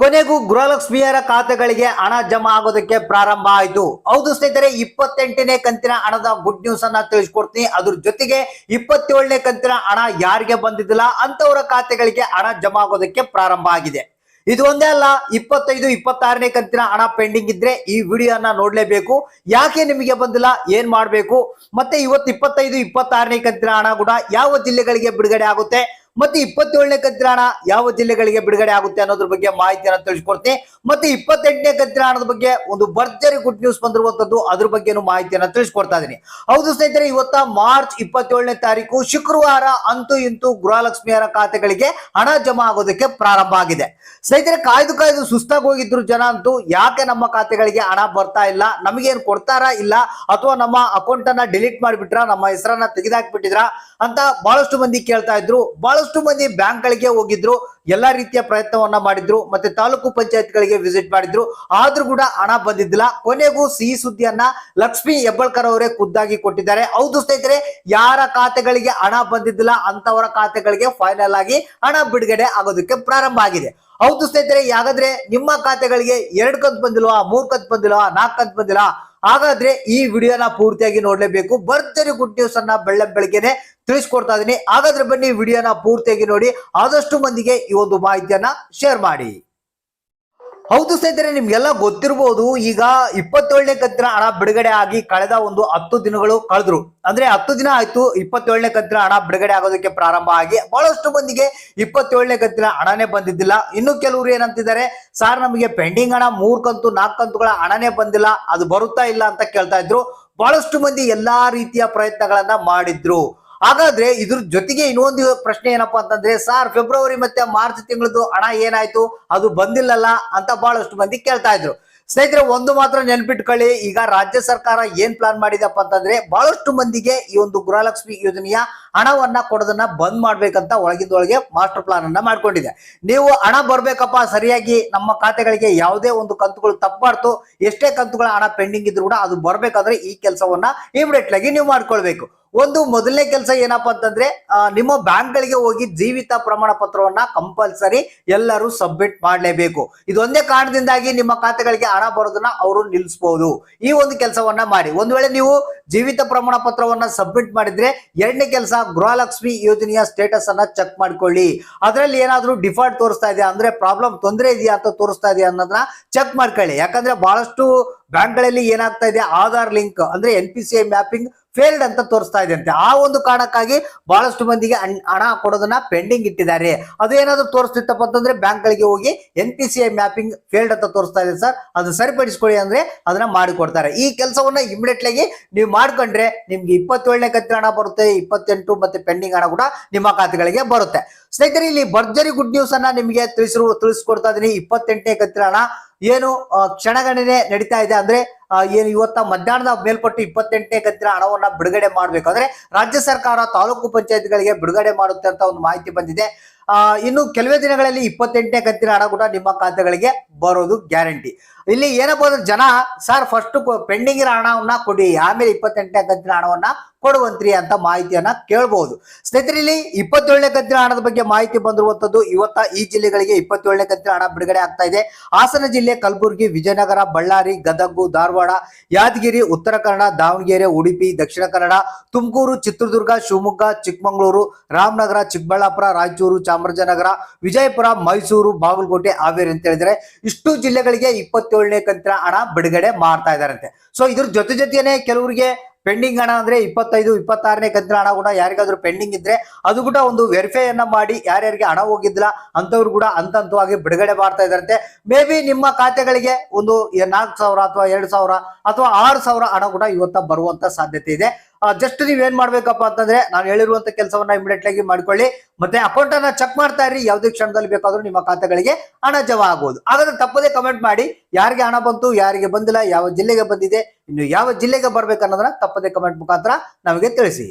ಕೊನೆಗೂ ಗೃಹಲಕ್ಷ್ಮಿಯರ ಖಾತೆಗಳಿಗೆ ಹಣ ಜಮಾ ಆಗೋದಕ್ಕೆ ಪ್ರಾರಂಭ ಆಯಿತು. ಹೌದು ಸ್ನೇಹಿತರೆ, 28ನೇ ಕಂತಿನ ಹಣದ ಗುಡ್ ನ್ಯೂಸ್ ಅನ್ನ ತಿಳಿಸ್ಕೊಡ್ತೀನಿ. ಅದ್ರ ಜೊತೆಗೆ 27ನೇ ಕಂತಿನ ಹಣ ಯಾರಿಗೆ ಬಂದಿದ್ದಿಲ್ಲ ಅಂತವರ ಖಾತೆಗಳಿಗೆ ಹಣ ಜಮಾ ಆಗೋದಕ್ಕೆ ಪ್ರಾರಂಭ ಆಗಿದೆ. ಇದು ಒಂದೇ ಅಲ್ಲ, 25, 26ನೇ ಕಂತಿನ ಹಣ ಪೆಂಡಿಂಗ್ ಇದ್ರೆ ಈ ವಿಡಿಯೋನ ನೋಡ್ಲೇಬೇಕು. ಯಾಕೆ ನಿಮಗೆ ಬಂದಿಲ್ಲ, ಏನ್ ಮಾಡ್ಬೇಕು, ಮತ್ತೆ ಇವತ್ತು 25, 26ನೇ ಕಂತಿನ ಹಣ ಕೂಡ ಯಾವ ಜಿಲ್ಲೆಗಳಿಗೆ ಬಿಡುಗಡೆ ಆಗುತ್ತೆ, ಮತ್ತೆ 27ನೇ ಕಂತಿನ ಹಣ ಯಾವ ಜಿಲ್ಲೆಗಳಿಗೆ ಬಿಡುಗಡೆ ಆಗುತ್ತೆ ಅನ್ನೋದ್ರ ಬಗ್ಗೆ ಮಾಹಿತಿಯನ್ನು ತಿಳಿಸ್ಕೊಡ್ತೀನಿ. ಮತ್ತೆ 28ನೇ ಕಂತಿನ ಹಣದ ಬಗ್ಗೆ ಒಂದು ಭರ್ಜರಿ ಗುಡ್ ನ್ಯೂಸ್ ಬಂದಿರುವಂತದ್ದು, ಅದ್ರ ಬಗ್ಗೆನೂ ಮಾಹಿತಿಯನ್ನು ತಿಳಿಸ್ಕೊಡ್ತಾ ಇದೀನಿ. ಹೌದು ಸ್ನೇಹಿತರೆ, ಇವತ್ತ ಮಾರ್ಚ್ 27ನೇ ತಾರೀಕು ಶುಕ್ರವಾರ ಅಂತೂ ಇಂತೂ ಗೃಹಲಕ್ಷ್ಮಿಯರ ಖಾತೆಗಳಿಗೆ ಹಣ ಜಮಾ ಆಗೋದಕ್ಕೆ ಪ್ರಾರಂಭ ಆಗಿದೆ. ಸ್ನೇಹಿತರೆ, ಕಾಯ್ದು ಸುಸ್ತಾಗಿ ಹೋಗಿದ್ರು ಜನ ಅಂತೂ, ಯಾಕೆ ನಮ್ಮ ಖಾತೆಗಳಿಗೆ ಹಣ ಬರ್ತಾ ಇಲ್ಲ, ನಮಗೇನು ಕೊಡ್ತಾರಾ ಇಲ್ಲ, ಅಥವಾ ನಮ್ಮ ಅಕೌಂಟ್ ಅನ್ನ ಡಿಲೀಟ್ ಮಾಡಿಬಿಟ್ರ, ನಮ್ಮ ಹೆಸರನ್ನ ತೆಗೆದಾಕ್ಬಿಟ್ಟಿದ್ರ ಅಂತ ಬಹಳಷ್ಟು ಮಂದಿ ಕೇಳ್ತಾ ಇದ್ರು. ಬಹಳಷ್ಟು ಮಂದಿ ಬ್ಯಾಂಕ್ ಗಳಿಗೆ ಹೋಗಿದ್ರು, ಎಲ್ಲಾ ರೀತಿಯ ಪ್ರಯತ್ನವನ್ನ ಮಾಡಿದ್ರು, ಮತ್ತೆ ತಾಲೂಕು ಪಂಚಾಯತ್ ಗಳಿಗೆ ವಿಸಿಟ್ ಮಾಡಿದ್ರು, ಆದ್ರೂ ಕೂಡ ಹಣ ಬಂದಿದ್ದಿಲ್ಲ. ಕೊನೆಗೂ ಸಿಹಿ ಸುದ್ದಿಯನ್ನ ಲಕ್ಷ್ಮಿ ಹೆಬ್ಬಾಳ್ಕರ್ ಅವರೇ ಖುದ್ದಾಗಿ ಕೊಟ್ಟಿದ್ದಾರೆ. ಹೌದು ಸ್ನೇಹಿತರೆ, ಯಾರ ಖಾತೆಗಳಿಗೆ ಹಣ ಬಂದಿದ್ದಿಲ್ಲ ಅಂತವರ ಖಾತೆಗಳಿಗೆ ಫೈನಲ್ ಆಗಿ ಹಣ ಬಿಡುಗಡೆ ಆಗೋದಕ್ಕೆ ಪ್ರಾರಂಭ ಆಗಿದೆ. ಹೌದು ಸ್ನೇಹಿತರೆ, ಹಾಗಾದ್ರೆ ನಿಮ್ಮ ಖಾತೆಗಳಿಗೆ 2 ಕಂತು ಬಂದಿಲ್ವಾ, 3 ಕಂತು ಬಂದಿಲ್ವಾ, 4 ಕಂತು ಬಂದಿಲ್ಲ, ಹಾಗಾದ್ರೆ ಈ ವಿಡಿಯೋನ ಪೂರ್ತಿಯಾಗಿ ನೋಡ್ಲೇಬೇಕು. ಭರ್ಜರಿ ಗುಡ್ ನ್ಯೂಸ್ ಅನ್ನ ಬೆಳಗ್ಗೆನೆ ತಿಳಿಸ್ಕೊಡ್ತಾ ಇದೀನಿ. ಹಾಗಾದ್ರೆ ಬನ್ನಿ ವಿಡಿಯೋನ ಪೂರ್ತಿಯಾಗಿ ನೋಡಿ, ಆದಷ್ಟು ಮಂದಿಗೆ ಈ ಒಂದು ಮಾಹಿತಿಯನ್ನ ಶೇರ್ ಮಾಡಿ. ಹೌದು ಸ್ನೇಹಿತರೆ, ನಿಮ್ಗೆಲ್ಲ ಗೊತ್ತಿರಬಹುದು, ಈಗ 27ನೇ ಕಂತಿನ ಹಣ ಬಿಡುಗಡೆ ಆಗಿ ಕಳೆದ ಒಂದು 10 ದಿನಗಳು ಕಳೆದ್ರು. ಅಂದ್ರೆ 10 ದಿನ ಆಯ್ತು 27ನೇ ಕಂತಿನ ಹಣ ಬಿಡುಗಡೆ ಆಗೋದಕ್ಕೆ ಪ್ರಾರಂಭ ಆಗಿ. ಬಹಳಷ್ಟು ಮಂದಿಗೆ 27ನೇ ಕಂತಿನ ಹಣನೇ ಬಂದಿದ್ದಿಲ್ಲ. ಇನ್ನು ಕೆಲವರು ಏನಂತಿದ್ದಾರೆ, ಸಾರ್ ನಮಗೆ ಪೆಂಡಿಂಗ್ ಹಣ 3 ಕಂತು 4 ಕಂತುಗಳ ಹಣನೇ ಬಂದಿಲ್ಲ, ಅದು ಬರುತ್ತಾ ಇಲ್ಲ ಅಂತ ಕೇಳ್ತಾ ಇದ್ರು. ಬಹಳಷ್ಟು ಮಂದಿ ಎಲ್ಲಾ ರೀತಿಯ ಪ್ರಯತ್ನಗಳನ್ನ ಮಾಡಿದ್ರು. ಹಾಗಾದ್ರೆ ಇದ್ರ ಜೊತೆಗೆ ಇನ್ನೊಂದು ಪ್ರಶ್ನೆ ಏನಪ್ಪಾ ಅಂತಂದ್ರೆ, ಸಾರ್ ಫೆಬ್ರವರಿ ಮತ್ತೆ ಮಾರ್ಚ್ ತಿಂಗಳದ್ದು ಹಣ ಏನಾಯ್ತು, ಅದು ಬಂದಿಲ್ಲಲ್ಲ ಅಂತ ಬಹಳಷ್ಟು ಮಂದಿ ಕೇಳ್ತಾ ಇದ್ರು. ಸ್ನೇಹಿತರೆ, ಒಂದು ಮಾತ್ರ ನೆನ್ಪಿಟ್ಕೊಳ್ಳಿ, ಈಗ ರಾಜ್ಯ ಸರ್ಕಾರ ಏನ್ ಪ್ಲಾನ್ ಮಾಡಿದಪ್ಪ ಅಂತಂದ್ರೆ, ಬಹಳಷ್ಟು ಮಂದಿಗೆ ಈ ಒಂದು ಗೃಹಲಕ್ಷ್ಮಿ ಯೋಜನೆಯ ಹಣವನ್ನ ಕೊಡೋದನ್ನ ಬಂದ್ ಮಾಡ್ಬೇಕಂತ ಒಳಗಿಂದೊಳಗೆ ಮಾಸ್ಟರ್ ಪ್ಲಾನ್ ಅನ್ನ ಮಾಡ್ಕೊಂಡಿದೆ. ನೀವು ಹಣ ಬರ್ಬೇಕಪ್ಪ ಸರಿಯಾಗಿ ನಮ್ಮ ಖಾತೆಗಳಿಗೆ, ಯಾವುದೇ ಒಂದು ಕಂತುಗಳು ತಪ್ಪಬಾರ್ದು, ಎಷ್ಟೇ ಕಂತುಗಳ ಹಣ ಪೆಂಡಿಂಗ್ ಇದ್ರು ಕೂಡ ಅದು ಬರ್ಬೇಕಾದ್ರೆ ಈ ಕೆಲಸವನ್ನ ಇಮಿಡಿಯೇಟ್ ಆಗಿ ನೀವು ಮಾಡ್ಕೊಳ್ಬೇಕು. ಒಂದು ಮೊದಲನೇ ಕೆಲಸ ಏನಪ್ಪಾ ಅಂತಂದ್ರೆ, ನಿಮ್ಮ ಬ್ಯಾಂಕ್ ಗಳಿಗೆ ಹೋಗಿ ಜೀವಿತ ಪ್ರಮಾಣ ಪತ್ರವನ್ನ ಕಂಪಲ್ಸರಿ ಎಲ್ಲರೂ ಸಬ್ಮಿಟ್ ಮಾಡಲೇಬೇಕು. ಇದೊಂದೇ ಕಾರಣದಿಂದಾಗಿ ನಿಮ್ಮ ಖಾತೆಗಳಿಗೆ ಹಣ ಬರೋದನ್ನ ಅವರು ನಿಲ್ಲಿಸಬಹುದು. ಈ ಒಂದು ಕೆಲಸವನ್ನ ಮಾಡಿ. ಒಂದ್ ವೇಳೆ ನೀವು ಜೀವಿತ ಪ್ರಮಾಣ ಪತ್ರವನ್ನ ಸಬ್ಮಿಟ್ ಮಾಡಿದ್ರೆ, 2ನೇ ಕೆಲಸ ಗೃಹಲಕ್ಷ್ಮಿ ಯೋಜನೆಯ ಸ್ಟೇಟಸ್ ಅನ್ನ ಚೆಕ್ ಮಾಡ್ಕೊಳ್ಳಿ. ಅದರಲ್ಲಿ ಏನಾದ್ರೂ ಡಿಫಾಲ್ಟ್ ತೋರಿಸ್ತಾ ಇದೆಯಾ ಅಂದ್ರೆ, ಪ್ರಾಬ್ಲಮ್ ತೊಂದರೆ ಇದೆಯಾ ಅಂತ ತೋರಿಸ್ತಾ ಇದೆಯಾ ಅನ್ನೋದನ್ನ ಚೆಕ್ ಮಾಡ್ಕೊಳ್ಳಿ. ಯಾಕಂದ್ರೆ ಬಹಳಷ್ಟು ಬ್ಯಾಂಕ್ ಗಳಲ್ಲಿ ಏನಾಗ್ತಾ ಇದೆ, ಆಧಾರ್ ಲಿಂಕ್ ಅಂದ್ರೆ NPCI ಮ್ಯಾಪಿಂಗ್ ಫೇಲ್ಡ್ ಅಂತ ತೋರಿಸ್ತಾ ಇದೆ ಅಂತೆ. ಆ ಒಂದು ಕಾರಣಕ್ಕಾಗಿ ಬಹಳಷ್ಟು ಮಂದಿಗೆ ಹಣ ಕೊಡೋದನ್ನ ಪೆಂಡಿಂಗ್ ಇಟ್ಟಿದ್ದಾರೆ. ಅದು ಏನಾದ್ರು ತೋರಿಸ್ತಿತ್ತಪ್ಪ ಅಂತಂದ್ರೆ, ಬ್ಯಾಂಕ್ ಗಳಿಗೆ ಹೋಗಿ NPCI ಮ್ಯಾಪಿಂಗ್ ಫೇಲ್ಡ್ ಅಂತ ತೋರಿಸ್ತಾ ಇದೆ ಸರ್, ಅದು ಸರಿಪಡಿಸ್ಕೊಳ್ಳಿ ಅಂದ್ರೆ ಅದನ್ನ ಮಾಡಿಕೊಡ್ತಾರೆ. ಈ ಕೆಲಸವನ್ನ ಇಮಿಡಿಯೇಟ್ ಆಗಿ ನೀವು ಮಾಡ್ಕೊಂಡ್ರೆ ನಿಮ್ಗೆ 27ನೇ ಕಂತಿನ ಹಣ ಬರುತ್ತೆ, 28 ಮತ್ತೆ ಪೆಂಡಿಂಗ್ ಹಣ ಕೂಡ ನಿಮ್ಮ ಖಾತೆಗಳಿಗೆ ಬರುತ್ತೆ. ಸ್ನೇಹಿತರೆ, ಇಲ್ಲಿ ಭರ್ಜರಿ ಗುಡ್ ನ್ಯೂಸ್ ಅನ್ನ ನಿಮಗೆ ತಿಳಿಸ್ಕೊಡ್ತಾ ಇದೀನಿ. 28ನೇ ಕಂತಿನ ಹಣ ಏನು ಕ್ಷಣಗಣನೆ ನಡೀತಾ ಇದೆ. ಅಂದ್ರೆ ಏನು ಇವತ್ತ ಮಧ್ಯಾಹ್ನದ ಮೇಲ್ಪಟ್ಟು 28ನೇ ಕಂತಿನ ಹಣವನ್ನ ಬಿಡುಗಡೆ ಮಾಡ್ಬೇಕಾದ್ರೆ ರಾಜ್ಯ ಸರ್ಕಾರ ತಾಲೂಕು ಪಂಚಾಯತ್ಗಳಿಗೆ ಬಿಡುಗಡೆ ಮಾಡುತ್ತೆ ಅಂತ ಒಂದು ಮಾಹಿತಿ ಬಂದಿದೆ. ಇನ್ನು ಕೆಲವೇ ದಿನಗಳಲ್ಲಿ 28ನೇ ಕಂತಿನ ಹಣ ಕೂಡ ನಿಮ್ಮ ಖಾತೆಗಳಿಗೆ ಬರೋದು ಗ್ಯಾರಂಟಿ. ಇಲ್ಲಿ ಏನಪ್ಪಾ ಅಂದ್ರೆ, ಜನ ಸರ್ ಫಸ್ಟ್ ಪೆಂಡಿಂಗ್ ಇರೋ ಹಣವನ್ನ ಕೊಡಿ, ಆಮೇಲೆ 28ನೇ ಕಂತಿನ ಹಣವನ್ನ ಕೊಡುವಂತ್ರಿ ಅಂತ ಮಾಹಿತಿಯನ್ನ ಕೇಳಬಹುದು. ಸ್ನೇಹಿತರೆ, ಇಲ್ಲಿ 27ನೇ ಕಂತಿನ ಹಣದ ಬಗ್ಗೆ ಮಾಹಿತಿ ಬಂದಿರುವಂತದ್ದು. ಇವತ್ತ ಈ ಜಿಲ್ಲೆಗಳಿಗೆ 27ನೇ ಕಂತಿನ ಹಣ ಬಿಡುಗಡೆ ಆಗ್ತಾ ಇದೆ. ಹಾಸನ ಜಿಲ್ಲೆ, ಕಲಬುರಗಿ, ವಿಜಯನಗರ, ಬಳ್ಳಾರಿ, ಗದಗ, ಧಾರವಾಡ, ಯಾದಗಿರಿ, ಉತ್ತರ ಕನ್ನಡ, ದಾವಣಗೆರೆ, ಉಡುಪಿ, ದಕ್ಷಿಣ ಕನ್ನಡ, ತುಮಕೂರು, ಚಿತ್ರದುರ್ಗ, ಶಿವಮೊಗ್ಗ, ಚಿಕ್ಕಮಗಳೂರು, ರಾಮನಗರ, ಚಿಕ್ಕಬಳ್ಳಾಪುರ, ರಾಯಚೂರು, ಚಾಮರಾಜನಗರ, ವಿಜಯಪುರ, ಮೈಸೂರು, ಬಾಗಲಕೋಟೆ, ಹಾವೇರಿ ಅಂತ ಹೇಳಿದ್ರೆ ಇಷ್ಟು ಜಿಲ್ಲೆಗಳಿಗೆ 27ನೇ ಕಂತಿನ ಹಣ ಬಿಡುಗಡೆ ಮಾಡ್ತಾ ಇದಾರಂತೆ. ಸೊ ಇದ್ರ ಜೊತೆಗೇನೆ ಕೆಲವರಿಗೆ ಪೆಂಡಿಂಗ್ ಹಣ ಅಂದ್ರೆ 25, 26ನೇ ಕಂತಿನ ಹಣ ಕೂಡ ಯಾರಿಗಾದ್ರೂ ಪೆಂಡಿಂಗ್ ಇದ್ರೆ ಅದು ಕೂಡ ಒಂದು ವೆರಿಫೈ ಅನ್ನ ಮಾಡಿ ಯಾರ್ಯಾರಿಗೆ ಹಣ ಹೋಗಿದ್ದಿಲ್ಲ ಅಂತವ್ರು ಕೂಡ ಹಂತವಾಗಿ ಬಿಡುಗಡೆ ಮಾಡ್ತಾ ಇದಾರಂತೆ. ಮೇ ಬಿ ನಿಮ್ಮ ಖಾತೆಗಳಿಗೆ ಒಂದು 4,000 ಅಥವಾ 2,000 ಅಥವಾ 6,000 ಹಣ ಕೂಡ ಇವತ್ತ ಬರುವಂತ ಸಾಧ್ಯತೆ ಇದೆ. ಜಸ್ಟ್ ನೀವೇನ್ ಮಾಡ್ಬೇಕಪ್ಪ ಅಂತಂದ್ರೆ, ನಾನು ಹೇಳಿರುವಂತ ಕೆಲಸವನ್ನ ಇಮಿಡಿಯೇಟ್ ಆಗಿ ಮಾಡ್ಕೊಳ್ಳಿ. ಮತ್ತೆ ಅಕೌಂಟ್ ಅನ್ನ ಚೆಕ್ ಮಾಡ್ತಾ ಇರಿ, ಯಾವುದೇ ಕ್ಷಣದಲ್ಲಿ ಬೇಕಾದ್ರೂ ನಿಮ್ಮ ಖಾತೆಗಳಿಗೆ ಹಣ ಜಮಾ ಆಗಬಹುದು. ಹಾಗಾದ್ರೆ ತಪ್ಪದೇ ಕಮೆಂಟ್ ಮಾಡಿ, ಯಾರಿಗೆ ಹಣ ಬಂತು, ಯಾರಿಗೆ ಬಂದಿಲ್ಲ, ಯಾವ ಜಿಲ್ಲೆಗೆ ಬಂದಿದೆ, ಇನ್ನು ಯಾವ ಜಿಲ್ಲೆಗೆ ಬರ್ಬೇಕು ಅನ್ನೋದನ್ನ ತಪ್ಪದೇ ಕಮೆಂಟ್ ಮುಖಾಂತರ ನಮಗೆ ತಿಳಿಸಿ.